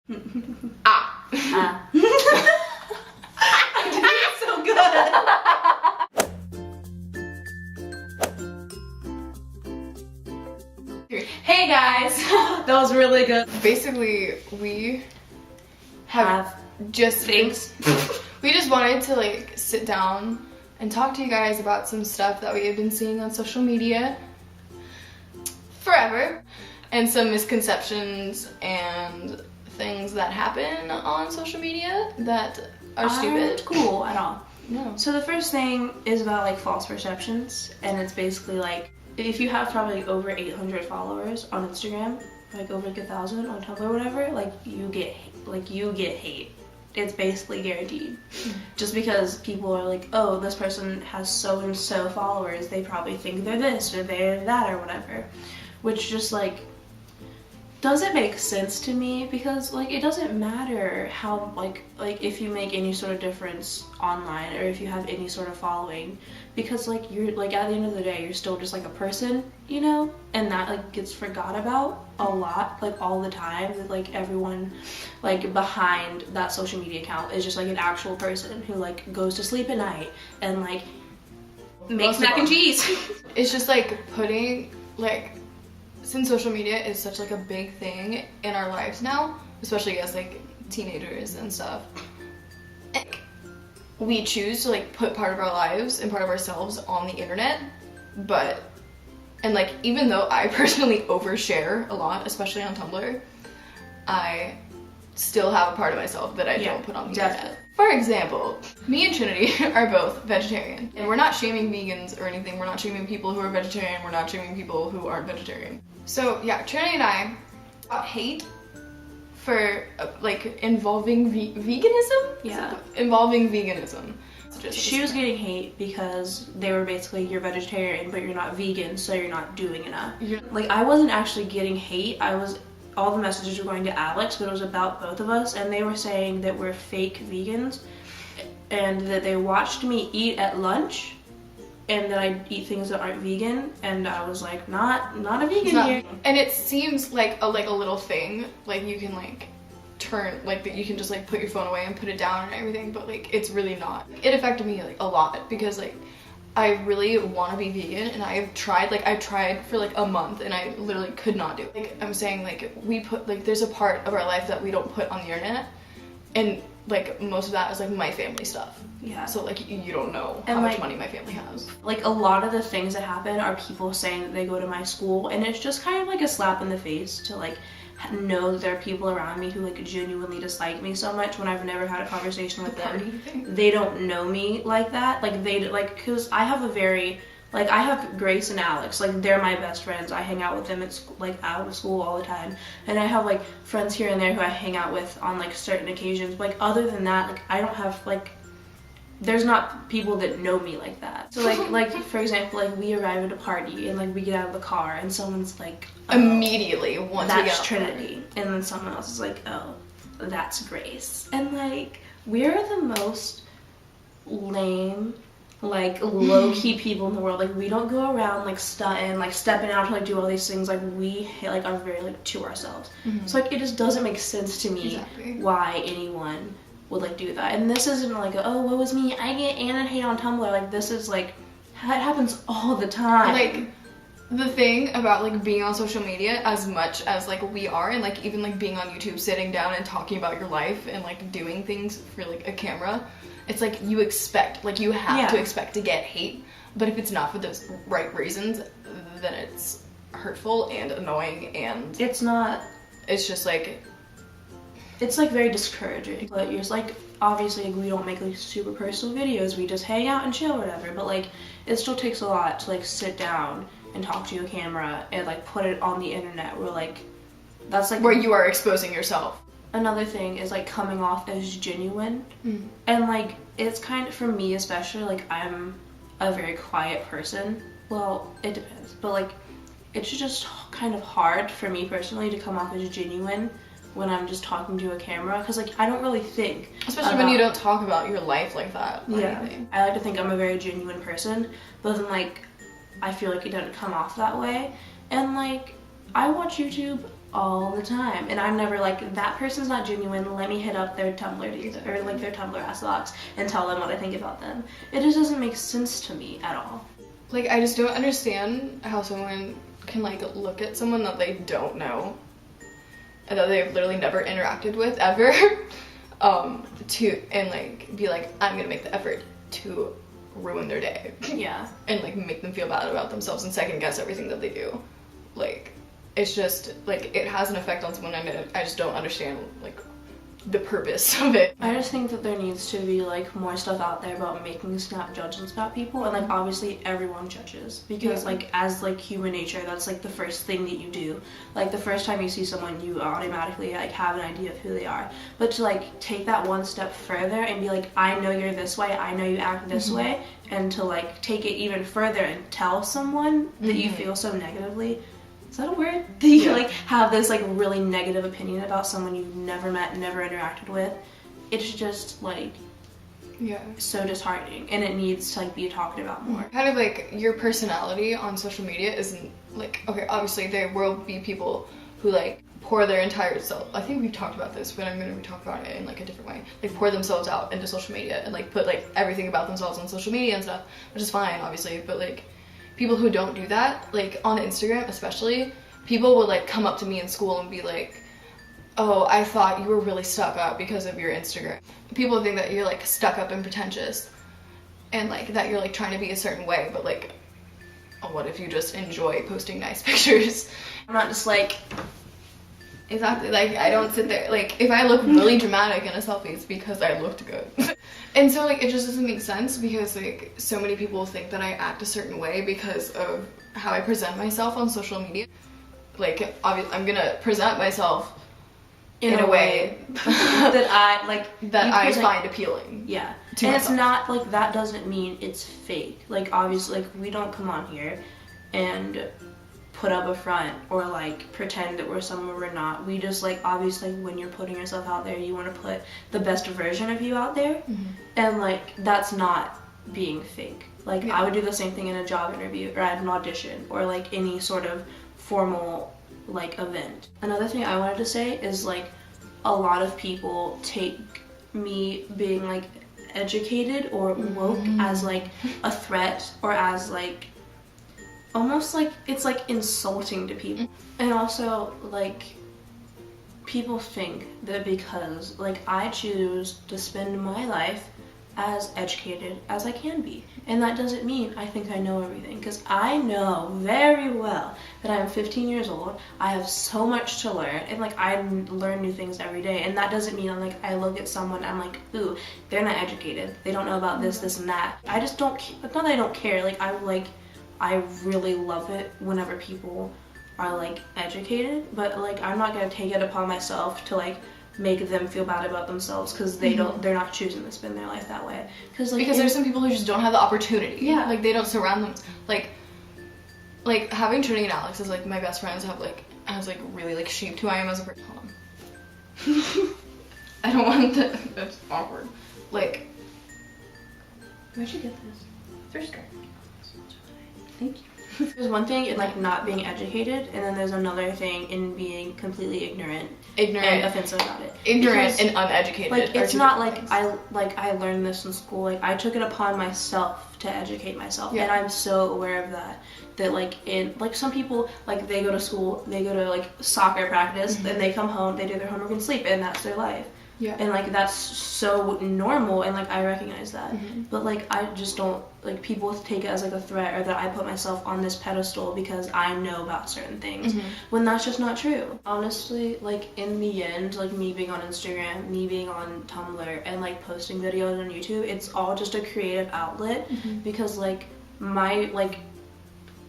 I did so good. Hey guys, that was really good. Basically, we have just things. We just wanted to like sit down and talk to you guys about some stuff that we have been seeing on social media forever, and some misconceptions and things that happen on social media that are stupid. Aren't cool at all. No. So the first thing is about like false perceptions, and it's basically like if you have probably like over 800 followers on Instagram, like over like 1,000 on Tumblr or whatever, like you get hate. It's basically guaranteed. Just because people are like, oh, this person has so and so followers, they probably think they're this or they're that or whatever, which just like doesn't make sense to me, because like it doesn't matter how like if you make any sort of difference online or if you have any sort of following, because like you're like at the end of the day you're still just like a person, you know, and that like gets forgot about a lot, like all the time. That like everyone like behind that social media account is just like an actual person who like goes to sleep at night and like makes mac and cheese. It's just like putting like, since social media is such like a big thing in our lives now, especially as like teenagers and stuff, we choose to like put part of our lives and part of ourselves on the internet. And like, even though I personally overshare a lot, especially on Tumblr, I still have a part of myself that I don't put on the internet. For example, me and Trinity are both vegetarian, and we're not shaming vegans or anything. We're not shaming people who are vegetarian. We're not shaming people who aren't vegetarian. So yeah, Trinity and I got hate for like involving veganism? Yeah. Involving veganism. She was getting hate because they were basically, you're vegetarian but you're not vegan, so you're not doing enough. Like I wasn't actually getting hate. All the messages were going to Alex, but it was about both of us, and they were saying that we're fake vegans and that they watched me eat at lunch and that I eat things that aren't vegan, and I was like, not a vegan here. And it seems like a little thing, like you can like turn, like that you can just like put your phone away and put it down and everything, but like it's really not. It affected me like a lot, because like I really want to be vegan, and I tried for like a month and I literally could not do it. Like I'm saying, like we put like, there's a part of our life that we don't put on the internet, and like most of that is like my family stuff. Yeah. So like you don't know how much money my family has. Like a lot of the things that happen are people saying that they go to my school, and it's just kind of like a slap in the face to like know that there are people around me who like genuinely dislike me so much when I've never had a conversation with them. They don't know me like that. Like they like, because I have a very like, I have Grace and Alex, like they're my best friends. I hang out with them at school, like out of school all the time, and I have like friends here and there who I hang out with on like certain occasions. But like other than that, like I don't have like, there's not people that know me like that. So like for example, like we arrive at a party and like we get out of the car and someone's like, oh, immediately once we get that's Trinity, and then someone else is like, oh, that's Grace. And like we're the most lame, like low-key people in the world. Like we don't go around like stunting, like stepping out to like do all these things. Like we like are very like to ourselves. So like it just doesn't make sense to me why anyone would like do that. And this isn't like, oh, what was me, I get hate on Tumblr. Like this is like, that happens all the time. Like the thing about like being on social media, as much as like we are, and like even like being on YouTube, sitting down and talking about your life and like doing things for like a camera, it's like you expect, like you have to expect to get hate. But if it's not for those right reasons, then it's hurtful and annoying, and it's just like, it's like very discouraging. But you're just like, obviously like, we don't make like super personal videos, we just hang out and chill or whatever, but like it still takes a lot to like sit down and talk to a camera and like put it on the internet, where like that's like where you are exposing yourself. Another thing is like coming off as genuine. And like it's kind of, for me especially, like I'm a very quiet person. Well, it depends, but like it's just kind of hard for me personally to come off as genuine when I'm just talking to a camera, because like I don't really think, especially when you don't talk about your life like that or anything. I like to think I'm a very genuine person, but then like I feel like it doesn't come off that way. And like I watch YouTube all the time, and I'm never like, that person's not genuine, let me hit up their Tumblr or like their Tumblr ass box and tell them what I think about them. It just doesn't make sense to me at all. Like, I just don't understand how someone can like look at someone that they don't know and that they've literally never interacted with ever and like be like, I'm gonna make the effort to ruin their day. Yeah. And like make them feel bad about themselves and second guess everything that they do. Like, it's just like, it has an effect on someone, and I just don't understand like the purpose of it. I just think that there needs to be like more stuff out there about making snap judgments about people, and like obviously everyone judges because like as like human nature, that's like the first thing that you do. Like the first time you see someone, you automatically like have an idea of who they are. But to like take that one step further and be like, I know you're this way, I know you act this way, and to like take it even further and tell someone that you feel so negatively. Is that a word? That you like have this like really negative opinion about someone you've never met, never interacted with. It's just like so disheartening, and it needs to like be talked about more. Kind of like your personality on social media isn't like, okay, obviously there will be people who like pour their entire self. I think we've talked about this, but I'm gonna talk about it in like a different way. Like pour themselves out into social media and like put like everything about themselves on social media and stuff, which is fine, obviously, but like people who don't do that, like on Instagram especially, people will like come up to me in school and be like, oh, I thought you were really stuck up because of your Instagram. People think that you're like stuck up and pretentious and like that you're like trying to be a certain way, but like, oh, what if you just enjoy posting nice pictures? I'm not just like, exactly, like I don't sit there, like if I look really dramatic in a selfie, it's because I looked good. And so like it just doesn't make sense because like so many people think that I act a certain way because of how I present myself on social media. Like obviously I'm gonna present myself in a way that I like that I find appealing. Yeah. To and myself. It's not like that doesn't mean it's fake. Like obviously like we don't come on here and put up a front or like pretend that we're someone we're not. We just like obviously when you're putting yourself out there, you want to put the best version of you out there, and like that's not being fake. Like I would do the same thing in a job interview or at an audition or like any sort of formal like event. Another thing I wanted to say is like a lot of people take me being like educated or woke as like a threat or as like almost like it's like insulting to people. And also like people think that because like I choose to spend my life as educated as I can be, and that doesn't mean I think I know everything, because I know very well that I'm 15 years old. I have so much to learn, and like I learn new things every day, and that doesn't mean like I look at someone I'm like, ooh, they're not educated, they don't know about this and that. I just don't, it's not that I don't care, like I really love it whenever people are like educated, but like I'm not gonna take it upon myself to like make them feel bad about themselves because they're not choosing to spend their life that way. Because there's some people who just don't have the opportunity. Yeah. Like they don't surround them. Like having Trinity and Alex as like my best friends has like really like shaped who I am as a person. I don't want that. That's awkward. Like, where'd you get this? Thrift store. Thank you. There's one thing in like not being educated, and then there's another thing in being completely ignorant and offensive about it. Ignorant and uneducated. Like it's not like I learned this in school. Like I took it upon myself to educate myself, and I'm so aware of that. That like in like some people like they go to school, they go to like soccer practice, then they come home, they do their homework and sleep, and that's their life. Yeah. And like that's so normal, and like I recognize that. But like I just don't like people take it as like a threat or that I put myself on this pedestal because I know about certain things when that's just not true. Honestly, like in the end, like me being on Instagram, me being on Tumblr, and like posting videos on YouTube, it's all just a creative outlet because like my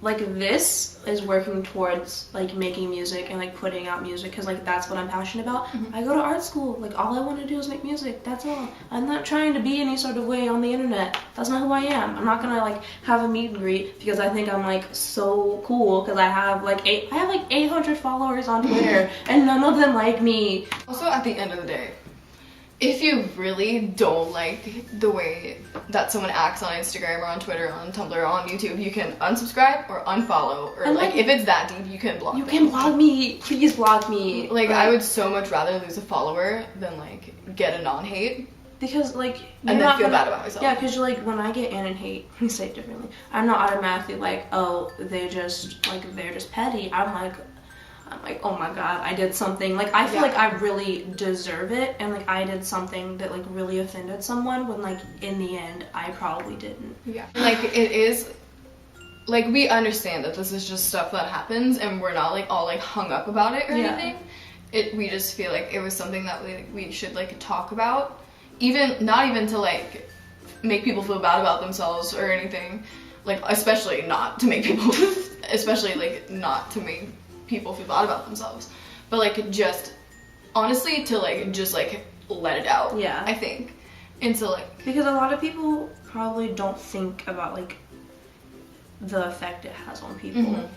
like this is working towards like making music and like putting out music because like that's what I'm passionate about. I go to art school, like all I want to do is make music, that's all. I'm not trying to be any sort of way on the internet. That's not who I am. I'm not gonna like have a meet and greet because I think I'm like so cool because I have like 800 followers on Twitter and none of them like me. Also at the end of the day, if you really don't like the way that someone acts on Instagram or on Twitter, on Tumblr, or on YouTube, you can unsubscribe or unfollow, or like if it's that deep, you can block You them. can block me. Please block me. Like I would so much rather lose a follower than like get a non-hate. Because like And then feel bad about myself. Yeah, because like when I get in and hate, let me say it differently. I'm not automatically like, oh, they're just petty. I'm like, oh my god, I did something. Like I feel like I really deserve it, and like I did something that like really offended someone when like in the end I probably didn't. Yeah. Like it is. Like we understand that this is just stuff that happens, and we're not like all like hung up about it or anything. We just feel like it was something that we should like talk about. Not even to like make people feel bad about themselves or anything, like especially not to make people feel bad about themselves, but like just honestly to like just like let it out. Yeah, I think. And so like, because a lot of people probably don't think about like the effect it has on people.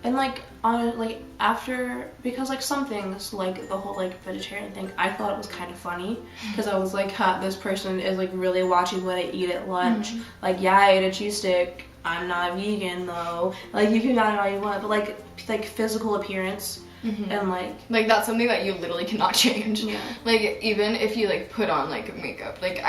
And like on like after, because like some things like the whole like vegetarian thing, I thought it was kind of funny because I was like, ha, this person is like really watching what I eat at lunch. Like, yeah, I ate a cheese stick. I'm not vegan though. Like you can not all you want, but like physical appearance and like that's something that you literally cannot change. Yeah. Like even if you like put on like makeup, like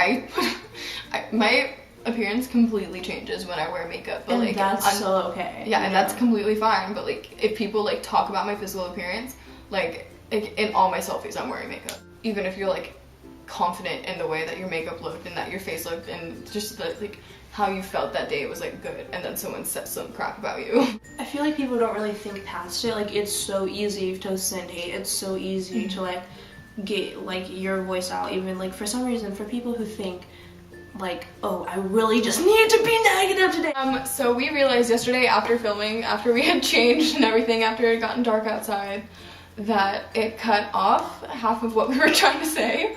my appearance completely changes when I wear makeup, but and like that's so okay. Yeah, and that's completely fine. But like if people like talk about my physical appearance, like in all my selfies I'm wearing makeup. Even if you're like confident in the way that your makeup looked and that your face looked and just the, like how you felt that day was like good, and then someone said some crap about you. I feel like people don't really think past it. Like it's so easy to send hate. It's so easy to like get like your voice out. Even like for some reason, for people who think like, oh, I really just need to be negative today. So we realized yesterday after filming, after we had changed and everything, after it had gotten dark outside, that it cut off half of what we were trying to say.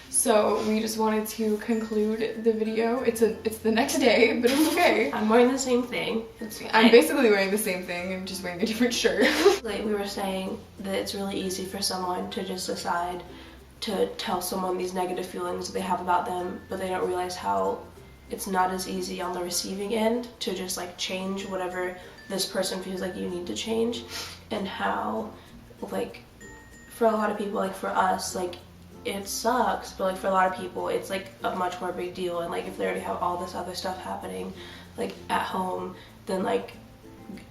So we just wanted to conclude the video. It's the next day, but it's okay. I'm wearing the same thing. It's fine. I'm basically wearing the same thing. I'm just wearing a different shirt. Like we were saying that it's really easy for someone to just decide to tell someone these negative feelings that they have about them, but they don't realize how it's not as easy on the receiving end to just like change whatever this person feels like you need to change, and how like for a lot of people, like for us, like it sucks, but like for a lot of people it's like a much more big deal, and like if they already have all this other stuff happening like at home, then like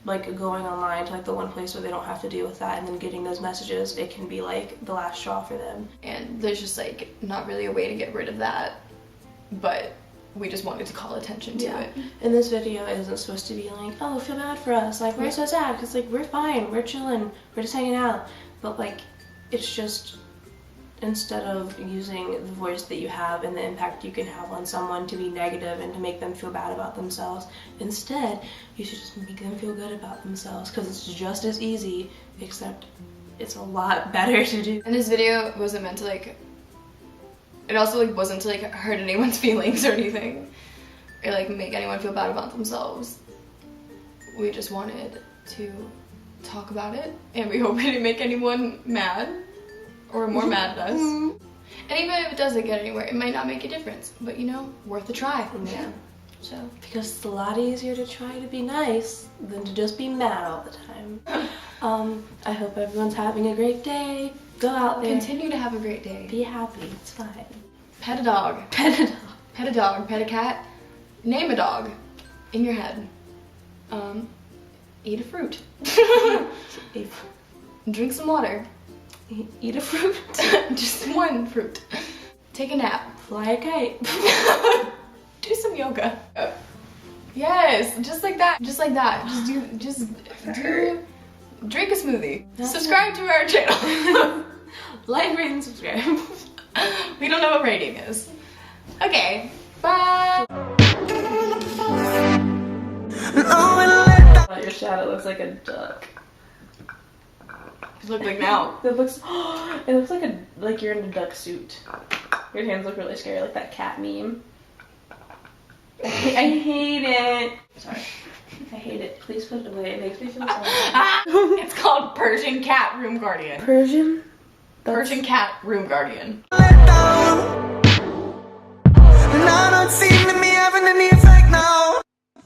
going online to like the one place where they don't have to deal with that, and then getting those messages, it can be like the last straw for them. And there's just like not really a way to get rid of that, but we just wanted to call attention to it. And this video isn't supposed to be like, oh, feel bad for us, like we're so sad, because like we're fine, we're chilling, we're just hanging out, but like it's just, instead of using the voice that you have and the impact you can have on someone to be negative and to make them feel bad about themselves, instead you should just make them feel good about themselves, because it's just as easy, except it's a lot better to do. And this video wasn't meant to like, it also like wasn't to like hurt anyone's feelings or anything, or like make anyone feel bad about themselves. We just wanted to talk about it, and we hope it didn't make anyone mad. Or more mad at us. And even if it doesn't get anywhere, it might not make a difference. But you know, worth a try. Yeah. So, because it's a lot easier to try to be nice than to just be mad all the time. I hope everyone's having a great day. Go out there. Continue to have a great day. Be happy. It's fine. Pet a dog. Pet a dog. Pet a dog. Pet a cat. Name a dog. In your head. Eat a fruit. Drink some water. Eat a fruit. Just one fruit. Take a nap. Fly a kite. Do some yoga. Yes, just like that. Just like that. Just do. Drink a smoothie. Subscribe to our channel. Like, rate, and subscribe. We don't know what rating is. Okay. Bye. Your shadow looks like a duck. You look like now. It looks like you're in a duck suit. Your hands look really scary, like that cat meme. I hate it. Sorry. I hate it. Please put it away. It makes me feel so bad. It's called Persian Cat Room Guardian. Persian? Persian Cat Room Guardian. now don't seem to be having any effect now.